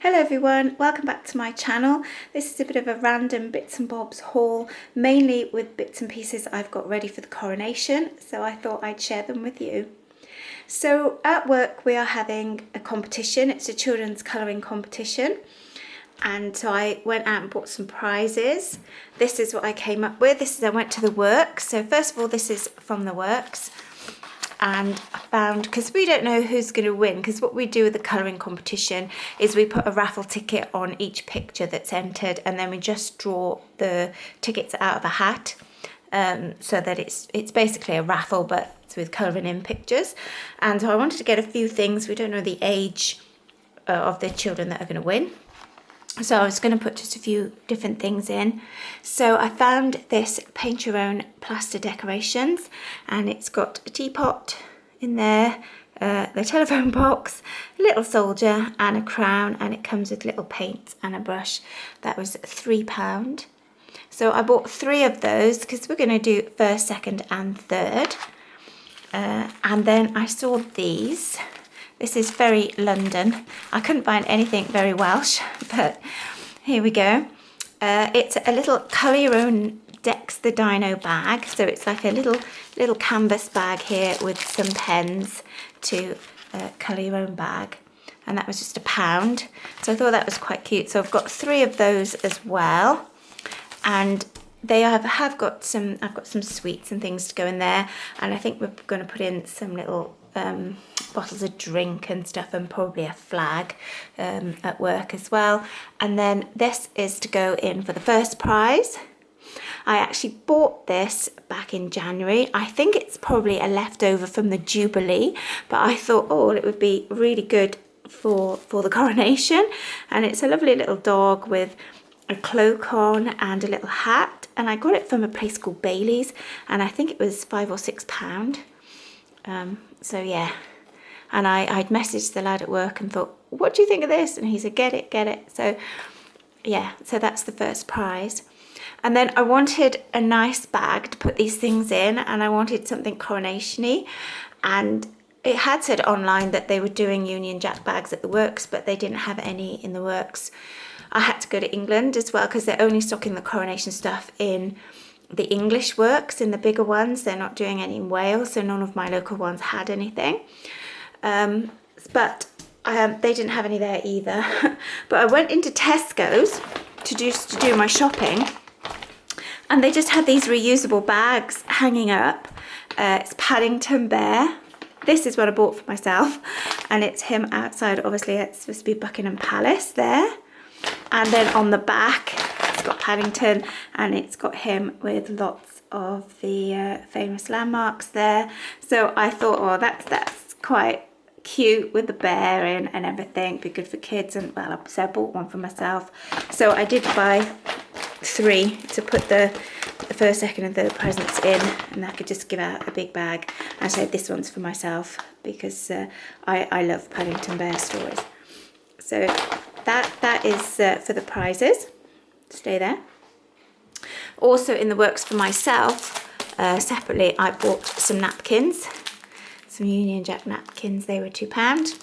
Hello everyone, welcome back to my channel. This is a bit of a random bits and bobs haul, mainly with bits and pieces I've got ready for the coronation, so I thought I'd share them with you. So at work we are having a competition. It's a children's colouring competition, and so I went out and bought some prizes. This is what I came up with. I went to the works. So first of all, this is from the works. And I found, because we don't know who's going to win, because what we do with the colouring competition is we put a raffle ticket on each picture that's entered, and then we just draw the tickets out of a hat, so that it's basically a raffle, but it's with colouring in pictures. And so I wanted to get a few things. We don't know the age of the children that are going to win, so I was going to put just a few different things in. So I found this paint your own plaster decorations, and it's got a teapot in there, the telephone box, a little soldier and a crown, and it comes with little paint and a brush. That was £3. So I bought 3 of those because we're going to do first, second and third. And then I saw these. This is very London. I couldn't find anything very Welsh, but here we go. It's a little colour your own Dex the Dino bag. So it's like a little canvas bag here with some pens to colour your own bag. And that was just £1. So I thought that was quite cute. So I've got 3 of those as well. And they have got some, I've got some sweets and things to go in there. And I think we're going to put in some little bottles of drink and stuff, and probably a flag at work as well. And then this is to go in for the first prize. I actually bought this back in January. I think it's probably a leftover from the Jubilee, but I thought, oh, it would be really good for the coronation. And it's a lovely little dog with a cloak on and a little hat, and I got it from a place called Bailey's, and I think it was £5 or £6. So yeah, and I'd messaged the lad at work and thought, what do you think of this? And he said, get it. So yeah, so that's the first prize. And then I wanted a nice bag to put these things in, and I wanted something coronation-y, and it had said online that they were doing Union Jack bags at the works, but they didn't have any in the works. I had to go to England as well, because they're only stocking the coronation stuff in the English works, in the bigger ones. They're not doing any in Wales, so none of my local ones had anything. But they didn't have any there either. But I went into Tesco's to do my shopping, and they just had these reusable bags hanging up. It's Paddington Bear. This is what I bought for myself, and it's him outside. Obviously, it's supposed to be Buckingham Palace there. And then on the back, it's got Paddington, and it's got him with lots of the famous landmarks there. So I thought, oh, that's quite cute with the bear in and everything. Be good for kids. And well, so I bought one for myself. So I did buy 3 to put the first, second and third presents in, and I could just give out a big bag. I said this one's for myself because I love Paddington Bear stories. So that is for the prizes. Stay there. Also in the works for myself, separately, I bought some napkins, some Union Jack napkins. They were £2.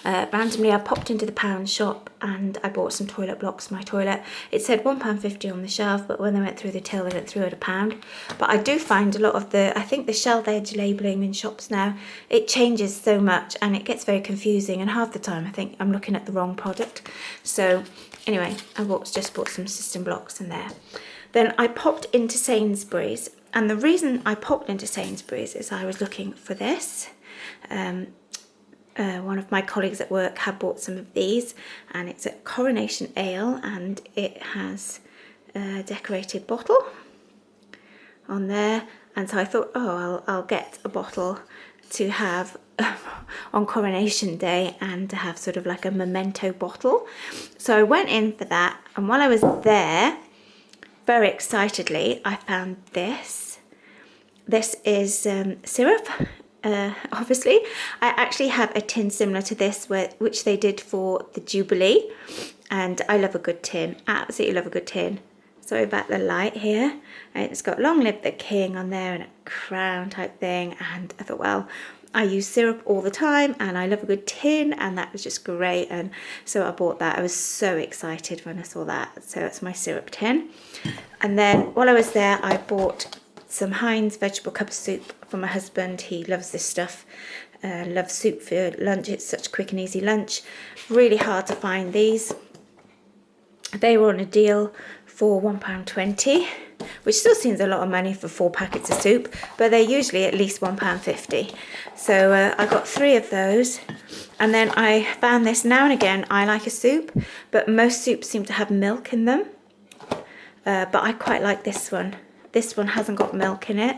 Randomly, I popped into the pound shop and I bought some toilet blocks for my toilet. It said £1.50 on the shelf, but when they went through the till, they went through at £1. But I do find a lot of I think the shelf edge labelling in shops now, it changes so much and it gets very confusing, and half the time I think I'm looking at the wrong product. So anyway, I just bought some system blocks in there. Then I popped into Sainsbury's, and the reason I popped into Sainsbury's is I was looking for this. One of my colleagues at work had bought some of these, and it's a Coronation Ale, and it has a decorated bottle on there. And so I thought, oh, I'll get a bottle to have on Coronation Day, and to have sort of like a memento bottle. So I went in for that, and while I was there, very excitedly, I found this. This is syrup. Obviously, I actually have a tin similar to this, which they did for the Jubilee, and I love a good tin, absolutely love a good tin. Sorry about the light here. It's got Long Live the King on there and a crown type thing, and I thought, well, I use syrup all the time and I love a good tin, and that was just great, and so I bought that. I was so excited when I saw that. So that's my syrup tin. And then while I was there, I bought some Heinz vegetable cup of soup for my husband. He loves this stuff, loves soup for lunch. It's such a quick and easy lunch. Really hard to find these. They were on a deal for £1.20, which still seems a lot of money for 4 packets of soup, but they're usually at least £1.50. So I got 3 of those. And then I found this. Now and again I like a soup, but most soups seem to have milk in them. But I quite like this one. This one hasn't got milk in it,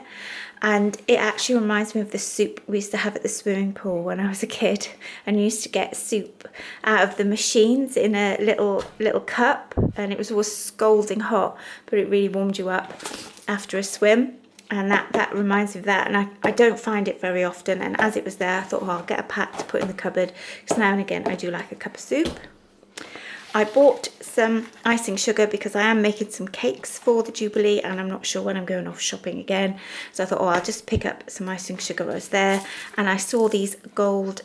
and it actually reminds me of the soup we used to have at the swimming pool when I was a kid, and used to get soup out of the machines in a little cup, and it was always scalding hot, but it really warmed you up after a swim. And that reminds me of that, and I don't find it very often, and as it was there I thought, well, I'll get a pack to put in the cupboard, because now and again I do like a cup of soup. I bought some icing sugar because I am making some cakes for the Jubilee, and I'm not sure when I'm going off shopping again. So I thought, oh, I'll just pick up some icing sugar while I was there. And I saw these gold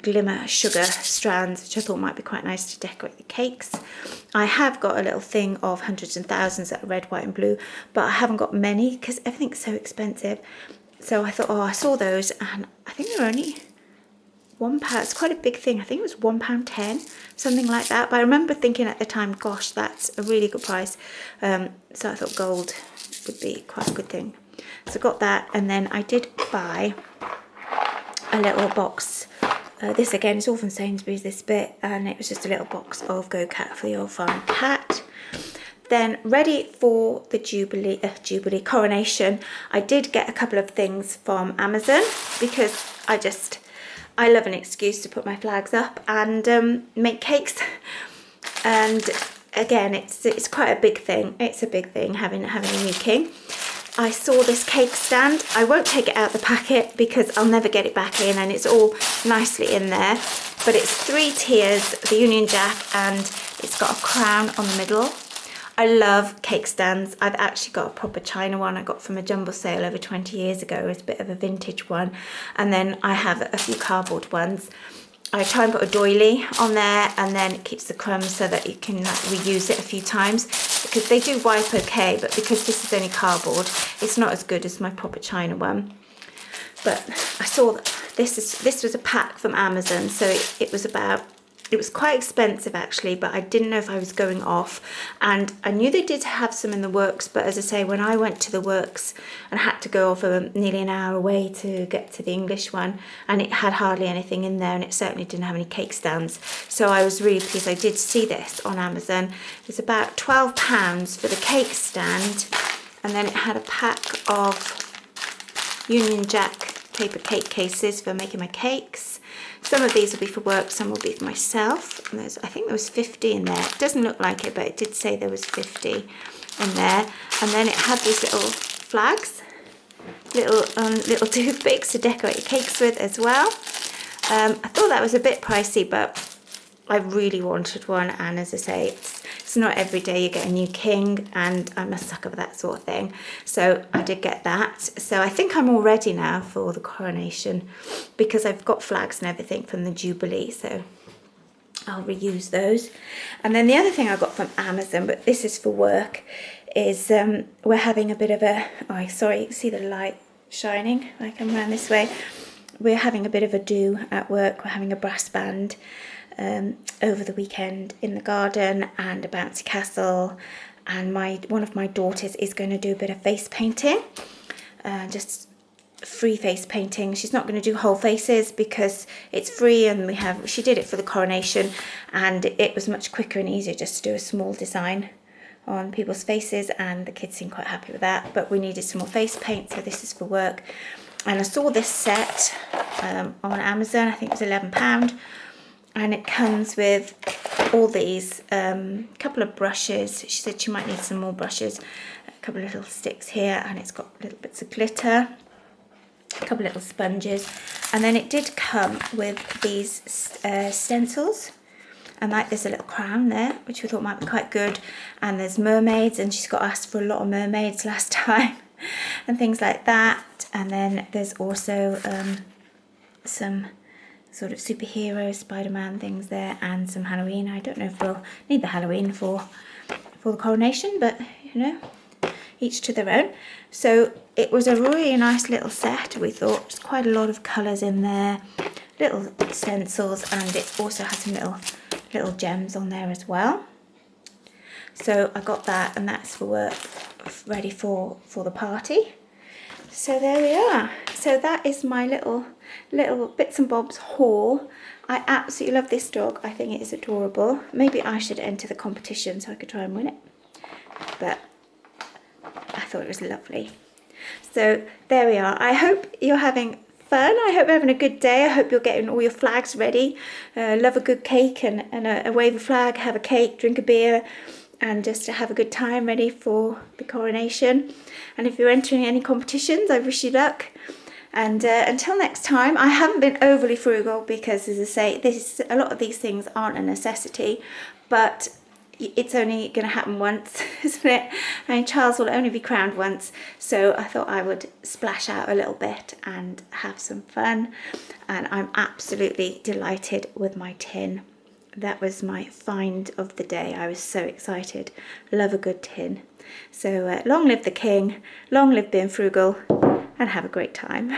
glimmer sugar strands, which I thought might be quite nice to decorate the cakes. I have got a little thing of hundreds and thousands that are red, white and blue, but I haven't got many because everything's so expensive. So I thought, oh, I saw those, and I think they're only £1. It's quite a big thing. I think it was £1.10, something like that. But I remember thinking at the time, gosh, that's a really good price. So I thought gold would be quite a good thing. So I got that, and then I did buy a little box. This again is all from Sainsbury's, this bit, and it was just a little box of Go Cat for the Old Farm Cat. Then ready for the Jubilee Coronation, I did get a couple of things from Amazon because I love an excuse to put my flags up and make cakes. And again, it's quite a big thing. It's a big thing having a new king. I saw this cake stand. I won't take it out of the packet because I'll never get it back in, and it's all nicely in there. But it's 3 tiers, the Union Jack, and it's got a crown on the middle. I love cake stands. I've actually got a proper China one I got from a jumble sale over 20 years ago. It's a bit of a vintage one. And then I have a few cardboard ones. I try and put a doily on there, and then it keeps the crumbs so that you can reuse it a few times, because they do wipe okay, but because this is only cardboard, it's not as good as my proper China one. But I saw that this was a pack from Amazon, so it was quite expensive actually, but I didn't know if I was going off, and I knew they did have some in the works, but as I say, when I went to the works and had to go over nearly an hour away to get to the English one, and it had hardly anything in there, and it certainly didn't have any cake stands. So I was really pleased. I did see this on Amazon. It was about £12 for the cake stand, and then it had a pack of Union Jack paper cake cases for making my cakes. Some of these will be for work, some will be for myself. And I think there was 50 in there. It doesn't look like it, but it did say there was 50 in there. And then it had these little flags, little toothpicks to decorate your cakes with as well. I thought that was a bit pricey, but I really wanted one. And as I say, it's not every day you get a new king, and I'm a sucker for that sort of thing. So I did get that. So I think I'm all ready now for the coronation, because I've got flags and everything from the Jubilee, so I'll reuse those. And then the other thing I got from Amazon, but this is for work, is we're having a bit of a, oh sorry, you can see the light shining, I come around this way. We're having a bit of a do at work. We're having a brass band over the weekend in the garden, and a bouncy castle, and one of my daughters is going to do a bit of face painting, just free face painting. She's not going to do whole faces because it's free, and she did it for the coronation, and it was much quicker and easier just to do a small design on people's faces, and the kids seem quite happy with that. But we needed some more face paint, so this is for work. And I saw this set on Amazon. I think it was £11. And it comes with all these, couple of brushes. She said she might need some more brushes, a couple of little sticks here, and it's got little bits of glitter, a couple of little sponges. And then it did come with these stencils, and like there's a little crown there, which we thought might be quite good. And there's mermaids, and she's got asked for a lot of mermaids last time and things like that. And then there's also some sort of superhero Spider-Man things there, and some Halloween. I don't know if we'll need the Halloween for the coronation, but you know, each to their own. So it was a really nice little set, we thought. There's quite a lot of colours in there, little stencils, and it also has some little gems on there as well. So I got that, and that's for work, ready for the party. So there we are. So that is my little bits and bobs haul. I absolutely love this dog. I think it is adorable. Maybe I should enter the competition so I could try and win it. But I thought it was lovely. So there we are. I hope you're having fun. I hope you're having a good day. I hope you're getting all your flags ready. Love a good cake and a wave a flag, have a cake, drink a beer, and just to have a good time ready for the coronation. And if you're entering any competitions, I wish you luck. And until next time, I haven't been overly frugal because, as I say, a lot of these things aren't a necessity, but it's only going to happen once, isn't it? I mean, Charles will only be crowned once, so I thought I would splash out a little bit and have some fun. And I'm absolutely delighted with my tin. That was my find of the day. I was so excited. Love a good tin. So long live the king, long live being frugal, and have a great time.